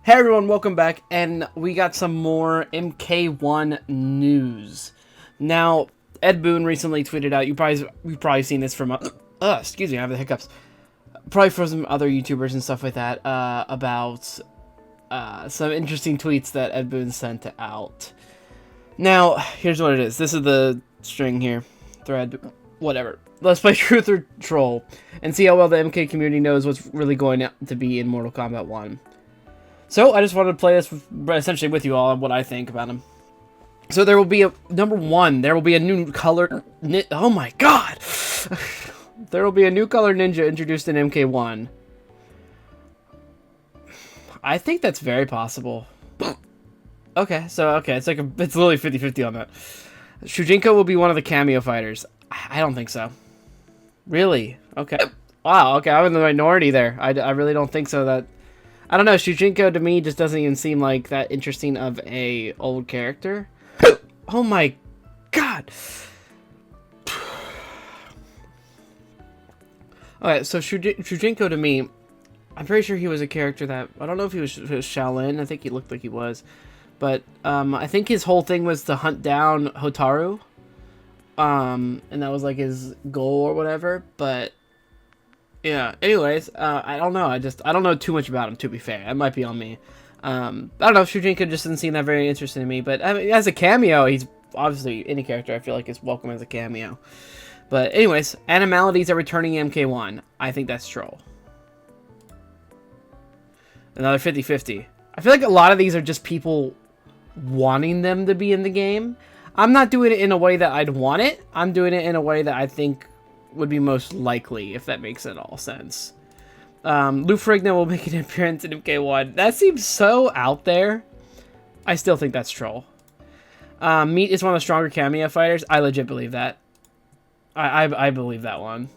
Hey everyone, welcome back, and we got some more MK1 news. Now, Ed Boon recently tweeted out, you've probably seen this from, excuse me, I have the hiccups. Probably from some other YouTubers and stuff like that, about some interesting tweets that Ed Boon sent out. Now, here's what it is. This is the string here, thread, whatever. Let's play Truth or Troll, and see how well the MK community knows what's really going to be in Mortal Kombat 1. So, I just wanted to play this essentially with you all on what I think about him. So, there will be number one, there will be a new color... Oh my god! There will be a new color ninja introduced in MK1. I think that's very possible. Okay, it's literally 50-50 on that. Shujinko will be one of the cameo fighters. I don't think so. Really? Okay. Wow, okay, I'm in the minority there. I really don't think so. I don't know, Shujinko to me just doesn't even seem like that interesting of a old character. Oh my god! Okay, so Shujinko to me, I'm pretty sure he was a character that, I don't know if he was Shaolin, I think he looked like he was. But I think his whole thing was to hunt down Hotaru. And that was like his goal or whatever, but... Yeah, anyways, I don't know, I don't know too much about him, to be fair. That might be on me. I don't know, Shujinko just doesn't seem that very interesting to me, but I mean, as a cameo, he's obviously, any character I feel like is welcome as a cameo. But anyways, animalities are returning in MK1. I think that's Troll. Another 50-50. I feel like a lot of these are just people wanting them to be in the game. I'm not doing it in a way that I'd want it. I'm doing it in a way that I think would be most likely, if that makes it all sense. Lou Ferrigno will make an appearance in MK1. That seems so out there. I still think that's Troll. Meat is one of the stronger cameo fighters. I legit believe that. I believe that one.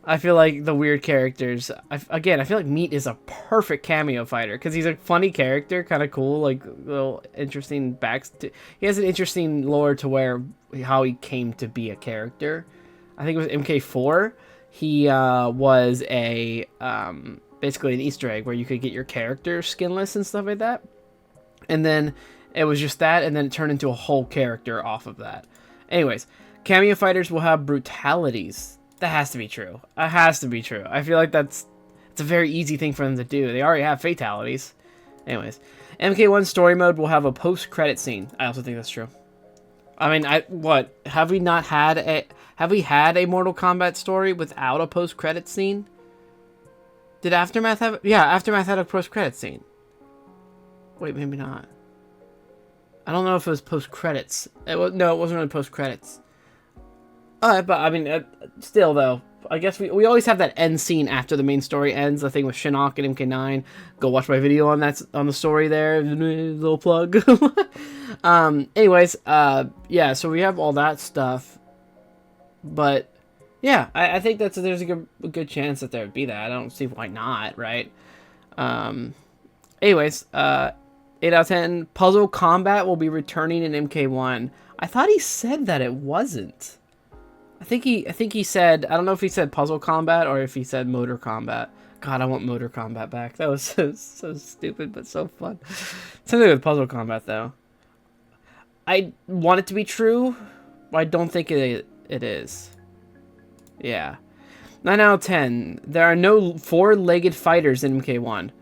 I feel like the weird characters... Again, I feel like Meat is a perfect cameo fighter, because he's a funny character, kind of cool, like, little interesting he has an interesting lore to how he came to be a character. I think it was MK4. He was basically an Easter egg where you could get your character skinless and stuff like that. And then it was just that, and then it turned into a whole character off of that. Anyways, cameo fighters will have brutalities. That has to be true. It has to be true. I feel like it's a very easy thing for them to do. They already have fatalities. Anyways, MK1 story mode will have a post-credit scene. I also think that's true. I mean, have we had a Mortal Kombat story without a post-credit scene? Did Aftermath have... Yeah, Aftermath had a post-credit scene. Wait, maybe not. I don't know if it was post-credits. No, it wasn't really post-credits. But, I mean, still, though, I guess we always have that end scene after the main story ends. The thing with Shinnok and MK9. Go watch my video on the story there. Little plug. Anyways, yeah, so we have all that stuff. But, yeah, I think there's a good chance that there would be that. I don't see why not, right? Anyways, 8 out of 10. Puzzle Combat will be returning in MK1. I thought he said that it wasn't. I think he said, I don't know if he said Puzzle Combat or if he said Motor Combat. God, I want Motor Combat back. That was so stupid, but so fun. Something with Puzzle Combat, though. I want it to be true, but I don't think it is. Yeah. 9 out of 10. There are no four-legged fighters in MK1.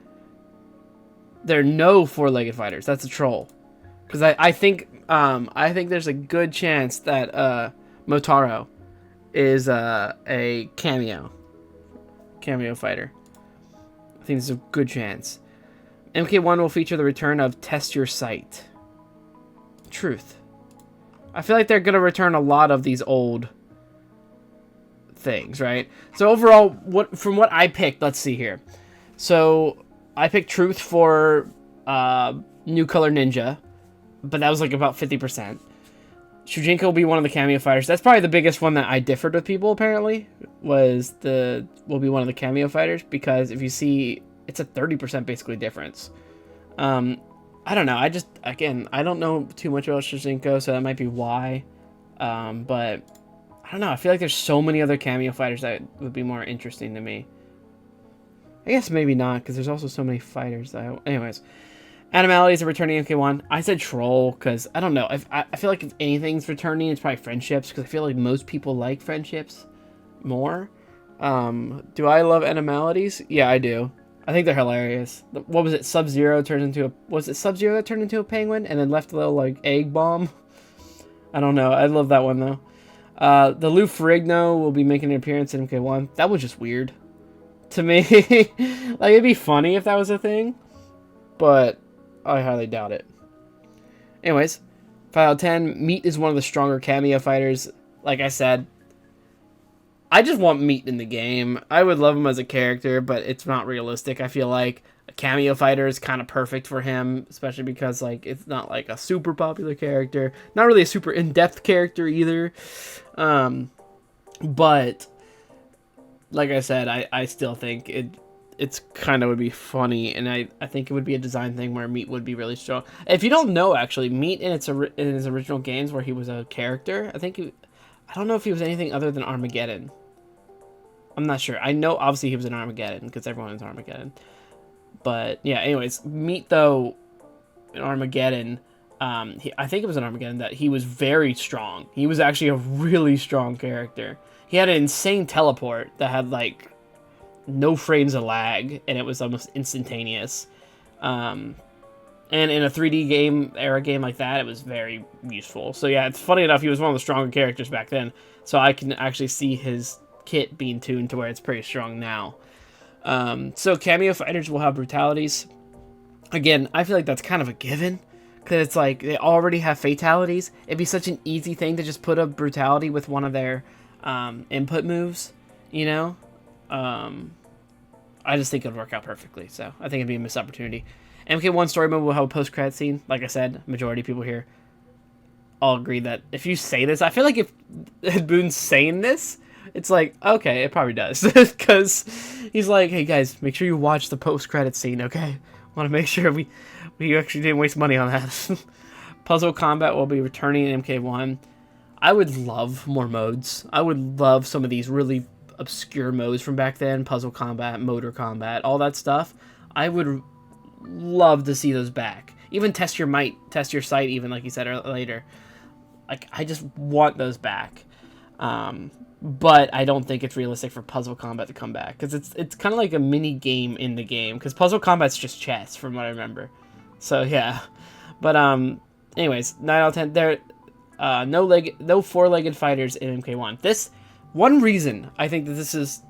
There are no four-legged fighters. That's a troll. Because I think there's a good chance that Motaro is a cameo fighter. I think there's a good chance. MK1 will feature the return of Test Your Sight. Truth. I feel like they're gonna return a lot of these old things, right? So overall, from what I picked, let's see here. So I picked Truth for New Color Ninja, but that was like about 50%. Shujinko will be one of the cameo fighters. That's probably the biggest one that I differed with people, apparently, will be one of the cameo fighters, because if you see, it's a 30% basically difference. I don't know. I don't know too much about Shujinko, so that might be why. But I don't know. I feel like there's so many other cameo fighters that would be more interesting to me. I guess maybe not, because there's also so many fighters. Anyways. Animalities are returning MK1. I said troll, because I don't know. I feel like if anything's returning, it's probably friendships, because I feel like most people like friendships more. Do I love animalities? Yeah, I do. I think they're hilarious. What was it? Sub-Zero turned into a... Was it Sub-Zero that turned into a penguin and then left a little, like, egg bomb? I don't know. I love that one, though. The Lou Ferrigno will be making an appearance in MK1. That was just weird to me. Like, it'd be funny if that was a thing, but I highly doubt it. Anyways, 5 out of 10. Meat is one of the stronger cameo fighters. Like I said, I just want Meat in the game. I would love him as a character, but it's not realistic. I feel like a cameo fighter is kind of perfect for him, especially because like it's not like a super popular character, not really a super in-depth character either. But like I said, I still think it's kind of would be funny, and I think it would be a design thing where Meat would be really strong. If you don't know, actually, Meat in his original games where he was a character, I don't know if he was anything other than Armageddon. I'm not sure. I know, obviously, he was in Armageddon, because everyone is Armageddon. But, yeah, anyways, Meat, though, in Armageddon, I think it was in Armageddon that he was very strong. He was actually a really strong character. He had an insane teleport that had, like, no frames of lag, and it was almost instantaneous. And in a 3D game like that, it was very useful. So yeah, it's funny enough, he was one of the stronger characters back then. So I can actually see his kit being tuned to where it's pretty strong now. So cameo fighters will have brutalities. Again, I feel like that's kind of a given, because it's like they already have fatalities. It'd be such an easy thing to just put a brutality with one of their input moves, you know? I just think it would work out perfectly. So I think it'd be a missed opportunity. MK1 story mode will have a post-credit scene. Like I said, majority of people here all agree that if you say this, I feel like if Boone's saying this, it's like, okay, it probably does. Because he's like, hey guys, make sure you watch the post-credit scene, okay? Want to make sure we actually didn't waste money on that. Puzzle combat will be returning in MK1. I would love more modes. I would love some of these really obscure modes from back then. Puzzle combat, motor combat, all that stuff. I would love to see those back. Even test your might, test your sight, even like you said later. Like, I just want those back. But I don't think it's realistic for puzzle combat to come back, because it's kind of like a mini game in the game, because puzzle combat's just chess from what I remember. So yeah, but anyways, 9 out of 10. There, no four-legged fighters in MK1. This one reason I think that this is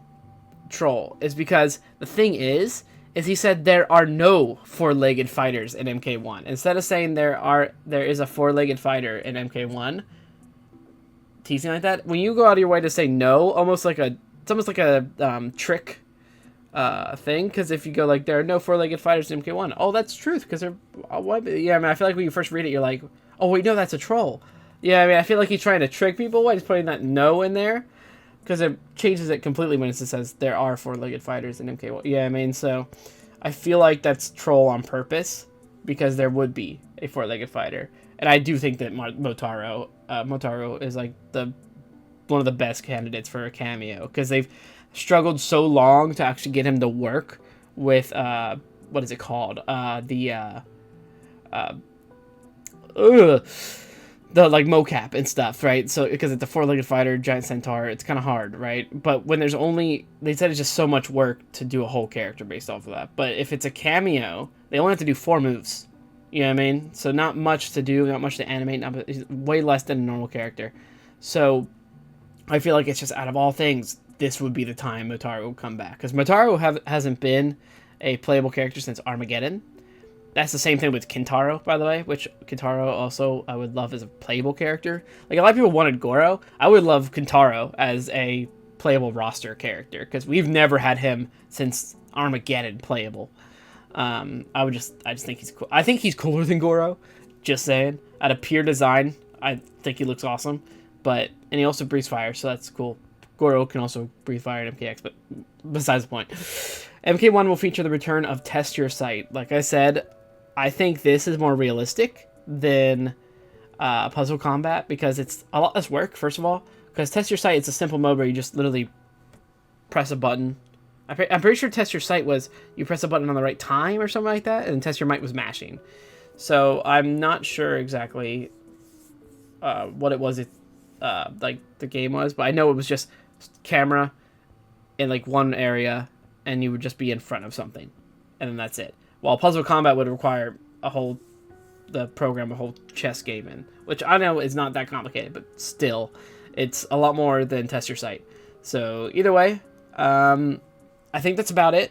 troll is because the thing is he said there are no four-legged fighters in MK1. Instead of saying there is a four-legged fighter in MK1, teasing like that, when you go out of your way to say no, it's almost like a trick thing, because if you go like there are no four-legged fighters in MK1, oh, that's truth, because they're yeah, I mean, I feel like when you first read it, you're like, oh wait, no, that's a troll. Yeah, I mean, I feel like he's trying to trick people by just putting that no in there, because it changes it completely when it says there are four-legged fighters in MK1. Yeah, I mean, so I feel like that's troll on purpose, because there would be a four-legged fighter. And I do think that Motaro is like one of the best candidates for a cameo, because they've struggled so long to actually get him to work with what is it called? The like mocap and stuff, right? So because it's a four-legged fighter, giant centaur, it's kind of hard, right? But when there's they said it's just so much work to do a whole character based off of that. But if it's a cameo, they only have to do 4 moves. You know what I mean? So not much to do, not much to animate, way less than a normal character. So I feel like it's just out of all things, this would be the time Motaro will come back, because Motaro hasn't been a playable character since Armageddon. That's the same thing with Kintaro, by the way, which Kintaro also I would love as a playable character. Like, a lot of people wanted Goro. I would love Kintaro as a playable roster character, because we've never had him since Armageddon playable. I just think he's cool. I think he's cooler than Goro, just saying. Out of pure design, I think he looks awesome. And he also breathes fire, so that's cool. Goro can also breathe fire in MKX, but besides the point. MK1 will feature the return of Test Your Sight. Like I said, I think this is more realistic than Puzzle Combat, because it's a lot less work, first of all. Because Test Your Sight, it's a simple mode where you just literally press a button, I'm pretty sure test your sight was you press a button on the right time or something like that, and test your might was mashing. So I'm not sure exactly what it was, like the game was, but I know it was just camera in like one area, and you would just be in front of something, and then that's it. While Puzzle Combat would require a whole chess game in, which I know is not that complicated, but still, it's a lot more than test your sight. So either way, I think that's about it.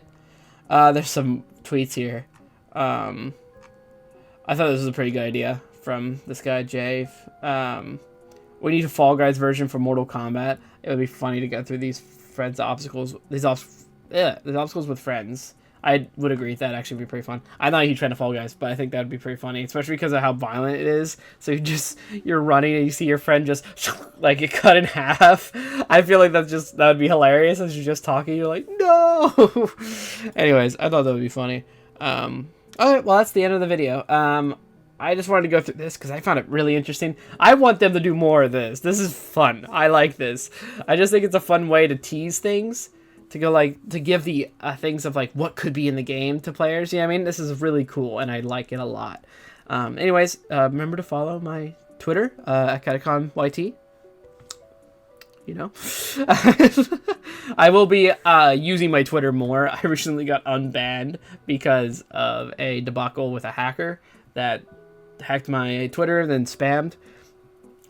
There's some tweets here. I thought this was a pretty good idea from this guy, Jave. We need a Fall Guys version for Mortal Kombat. It would be funny to go through these obstacles with friends. I would agree that actually would be pretty fun. I'm not a huge fan of Fall Guys, but I think that would be pretty funny, especially because of how violent it is. So you're running and you see your friend just like get cut in half. I feel like that would be hilarious as you're just talking. You're like, no. Anyways, I thought that would be funny. Alright, well, that's the end of the video. I just wanted to go through this because I found it really interesting. I want them to do more of this. This is fun. I like this. I just think it's a fun way to tease things, to go to give the things of like what could be in the game to players. Yeah, I mean, this is really cool and I like it a lot. Anyways, remember to follow my Twitter at CatacomYT. You know, I will be using my Twitter more. I recently got unbanned because of a debacle with a hacker that hacked my Twitter and then spammed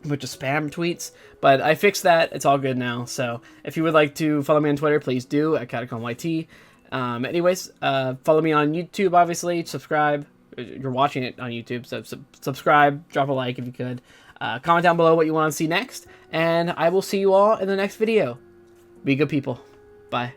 a bunch of spam tweets. But I fixed that. It's all good now. So if you would like to follow me on Twitter, please do at CatacomYT. Anyways, follow me on YouTube, obviously. Subscribe. You're watching it on YouTube, so subscribe. Drop a like if you could. Comment down below what you want to see next. And I will see you all in the next video. Be good people. Bye.